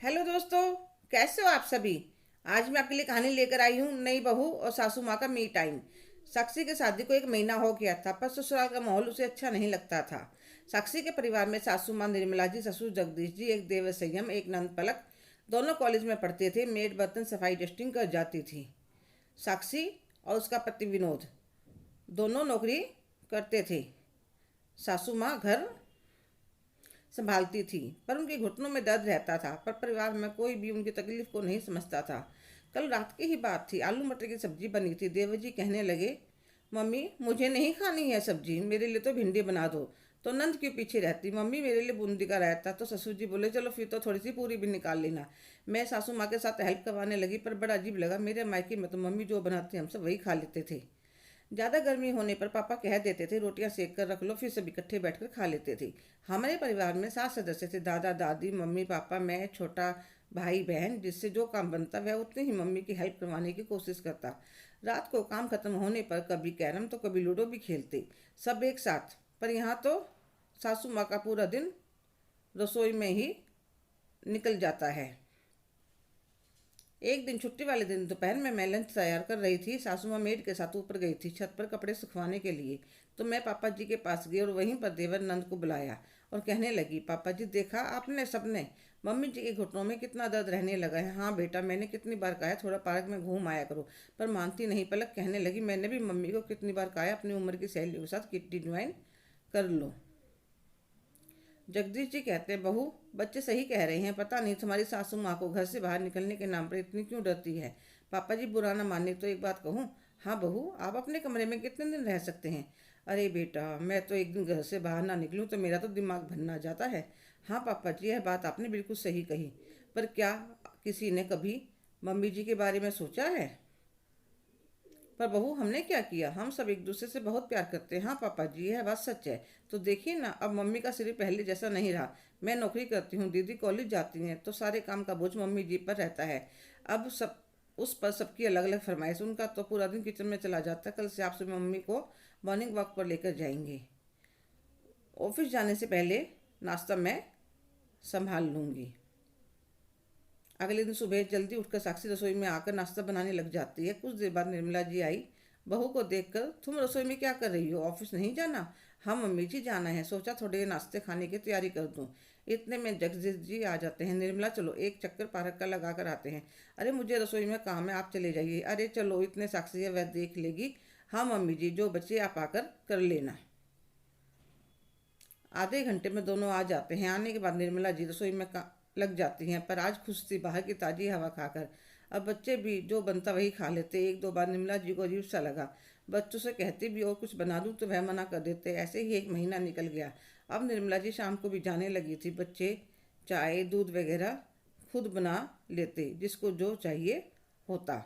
Hello दोस्तों, कैसे हो आप सभी। आज मैं आपके लिए कहानी लेकर आई हूँ, नई बहू और सासू माँ का मी टाइम। साक्षी की शादी को एक महीना हो गया था, पर ससुराल का माहौल उसे अच्छा नहीं लगता था। साक्षी के परिवार में सासू माँ निर्मला जी, ससुर जगदीश जी, एक देवर संयम, एक नंद पलक। दोनों कॉलेज में पढ़ते थे। मेड बर्तन सफाई डस्टिंग कर जाती थी। साक्षी और उसका पति विनोद दोनों नौकरी करते थे। सासू माँ घर संभालती थी, पर उनके घुटनों में दर्द रहता था। पर परिवार में कोई भी उनकी तकलीफ को नहीं समझता था। कल रात की ही बात थी। आलू मटर की सब्जी बनी थी। देवर जी कहने लगे, मम्मी मुझे नहीं खानी है सब्जी, मेरे लिए तो भिंडी बना दो। तो नंद क्यों पीछे रहती, मम्मी मेरे लिए बूंदी का रायता। तो ससुर जी बोले, चलो फिर तो थोड़ी सी पूरी भी निकाल लेना। मैं सासू माँ के साथ हेल्प करवाने लगी, पर बड़ा अजीब लगा। मेरे मायके में तो मम्मी जो बनाती हम सब वही खा लेते थे। ज़्यादा गर्मी होने पर पापा कह देते थे, रोटियां सेक कर रख लो, फिर सब इकट्ठे बैठकर खा लेते थे। हमारे परिवार में 7 सदस्य थे, दादा दादी, मम्मी पापा, मैं, छोटा भाई बहन। जिससे जो काम बनता वह उतनी ही मम्मी की हेल्प करवाने की कोशिश करता। रात को काम खत्म होने पर कभी कैरम तो कभी लूडो भी खेलते, सब एक साथ। पर यहाँ तो सासू माँ का पूरा दिन रसोई में ही निकल जाता है। एक दिन छुट्टी वाले दिन दोपहर में मैं लंच तैयार कर रही थी। सासू माँ मेड के साथ ऊपर गई थी छत पर कपड़े सुखवाने के लिए। तो मैं पापा जी के पास गई और वहीं पर देवर नंद को बुलाया और कहने लगी, पापा जी देखा आपने सबने, मम्मी जी के घुटनों में कितना दर्द रहने लगा है। हाँ बेटा, मैंने कितनी बार कहा है थोड़ा पार्क में घूम आया करो, पर मानती नहीं। पलक कहने लगी, मैंने भी मम्मी को कितनी बार कहा है अपनी उम्र की सहेलियों के साथ किट्टी ज्वाइन कर लो। जगदीश जी कहते हैं, बहू बच्चे सही कह रहे हैं। पता नहीं तुम्हारी सासू माँ को घर से बाहर निकलने के नाम पर इतनी क्यों डरती है। पापा जी बुरा ना माने तो एक बात कहूँ। हाँ बहू, आप अपने कमरे में कितने दिन रह सकते हैं। अरे बेटा, मैं तो एक दिन घर से बाहर ना निकलूँ तो मेरा तो दिमाग भरना जाता है। हाँ पापा जी, यह बात आपने बिल्कुल सही कही। पर क्या किसी ने कभी मम्मी जी के बारे में सोचा है। पर बहू हमने क्या किया, हम सब एक दूसरे से बहुत प्यार करते हैं। हाँ पापा जी, यह बात सच है। तो देखिए ना, अब मम्मी का सिर पहले जैसा नहीं रहा। मैं नौकरी करती हूँ, दीदी कॉलेज जाती हैं, तो सारे काम का बोझ मम्मी जी पर रहता है। अब सब उस पर सबकी अलग अलग फरमाइश। उनका तो पूरा दिन किचन में चला जाता है। कल से आपसे मम्मी को मॉर्निंग वॉक पर लेकर जाएंगे। ऑफिस जाने से पहले नाश्ता मैं संभाल लूँगी। अगले दिन सुबह जल्दी उठकर साक्षी रसोई में आकर नाश्ता बनाने लग जाती है। कुछ देर बाद निर्मला जी आई। बहू को देखकर, तुम रसोई में क्या कर रही हो, ऑफिस नहीं जाना। हाँ मम्मी जी जाना है, सोचा थोड़े नाश्ते खाने की तैयारी कर दूँ। इतने में जगदीश जी आ जाते हैं। निर्मला चलो एक चक्कर पार्क का लगा कर आते हैं। अरे मुझे रसोई में काम है, आप चले जाइए। अरे चलो, इतने साक्षी है वह देख लेगी। हाँ मम्मी जी, जो बच्चे आप आकर कर लेना। आधे घंटे में दोनों आ जाते हैं। आने के बाद निर्मला जी रसोई में लग जाती हैं, पर आज खुश थी बाहर की ताज़ी हवा खाकर। अब बच्चे भी जो बनता वही खा लेते। एक दो बार निर्मला जी को अजीब सा लगा। बच्चों से कहती भी और कुछ बना दूँ तो वह मना कर देते। ऐसे ही एक महीना निकल गया। अब निर्मला जी शाम को भी जाने लगी थी। बच्चे चाय दूध वगैरह खुद बना लेते, जिसको जो चाहिए होता।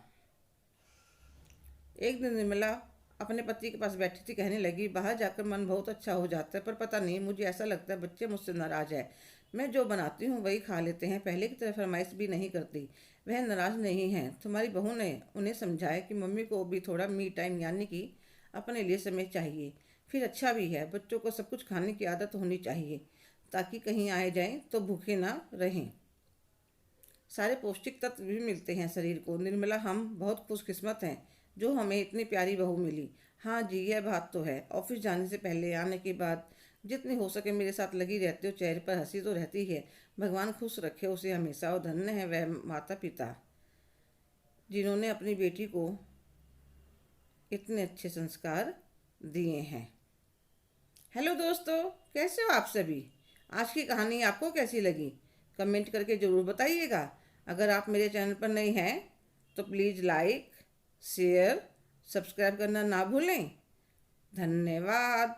एक दिन निर्मला अपने पति के पास बैठी थी। कहने लगी, बाहर जाकर मन बहुत अच्छा हो जाता है, पर पता नहीं मुझे ऐसा लगता है बच्चे मुझसे नाराज़ है। मैं जो बनाती हूँ वही खा लेते हैं, पहले की तरह फरमाइश भी नहीं करती। वह नाराज़ नहीं है। तुम्हारी बहू ने उन्हें समझाया कि मम्मी को भी थोड़ा मी टाइम यानी कि अपने लिए समय चाहिए। फिर अच्छा भी है, बच्चों को सब कुछ खाने की आदत होनी चाहिए, ताकि कहीं आए जाएं तो भूखे ना रहें। सारे पौष्टिक तत्व भी मिलते हैं शरीर को। निर्मला, हम बहुत खुशकिस्मत हैं जो हमें इतनी प्यारी बहू मिली। हाँ जी, यह बात तो है। ऑफिस जाने से पहले, आने के बाद जितनी हो सके मेरे साथ लगी रहती हो। चेहरे पर हंसी तो रहती है। भगवान खुश रखे उसे हमेशा। और धन्य है वह माता पिता जिन्होंने अपनी बेटी को इतने अच्छे संस्कार दिए हैं। हेलो दोस्तों, कैसे हो आप सभी। आज की कहानी आपको कैसी लगी, कमेंट करके ज़रूर बताइएगा। अगर आप मेरे चैनल पर नए हैं तो प्लीज़ लाइक, शेयर, सब्सक्राइब करना ना भूलें। धन्यवाद।